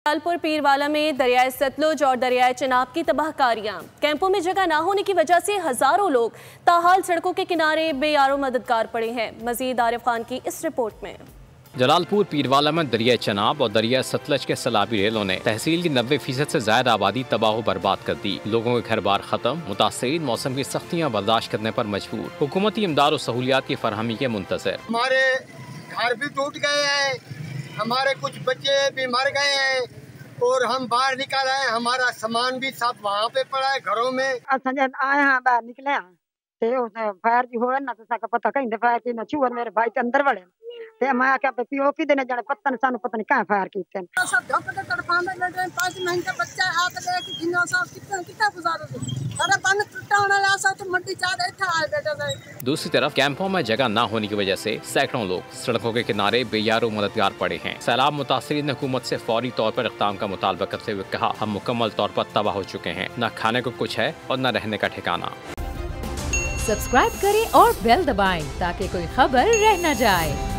जलालपुर पीरवाला में दरियाए सतलुज और दरियाए चिनाब की तबाहकारियां। कैंपों में जगह ना होने की वजह से हजारों लोग ताहाल सड़कों के किनारे बेयारो मददगार पड़े हैं। मजीद आरिफ खान की इस रिपोर्ट में। जलालपुर पीरवाला में दरिया चिनाब और दरिया सतलज के सैलाबी रेलों ने तहसील की 90% से ज्यादा आबादी तबाह बर्बाद कर दी। लोगों के घर बार खत्म, मुतासिरीन मौसम की सख्तियाँ बर्दाश्त करने पर मजबूर, हुकूमती इमदाद और सहूलियात की फरहमी के मुंतज़िर। हमारे घर भी टूट गए हैं, हमारे कुछ बच्चे भी मर गए हैं और हम बाहर निकल आए, हमारा सामान भी सब वहाँ पे पड़ा है घरों में। आए हाँ बाहर निकले हाँ फायर की हो ना तो पता कहीं फायर की ना छुआ मेरे भाई के अंदर बड़े ते मैं क्या पियो की देने जाने पता नहीं सानू पता नहीं कहां फायर कीते सब धपके तड़फांदे बैठे 5 महीने के बच्चा हाथ ले के जिन्नो सब कितना गुजारो अरे बन टूटा होने लासा तो मट्टी चाद इथे आए बैठे। दूसरी तरफ कैंपों में जगह ना होने की वजह से सैकड़ों लोग सड़कों के किनारे बेयारो मददगार पड़े हैं। सैलाब मुतासिरीन ने हुकूमत से फौरी तौर पर इक़दाम का मुतालबा करते हुए कहा, हम मुकम्मल तौर पर तबाह हो चुके हैं, न खाने को कुछ है और न रहने का ठिकाना। सब्सक्राइब करें और बेल दबाएं ताकि कोई खबर रह न जाए।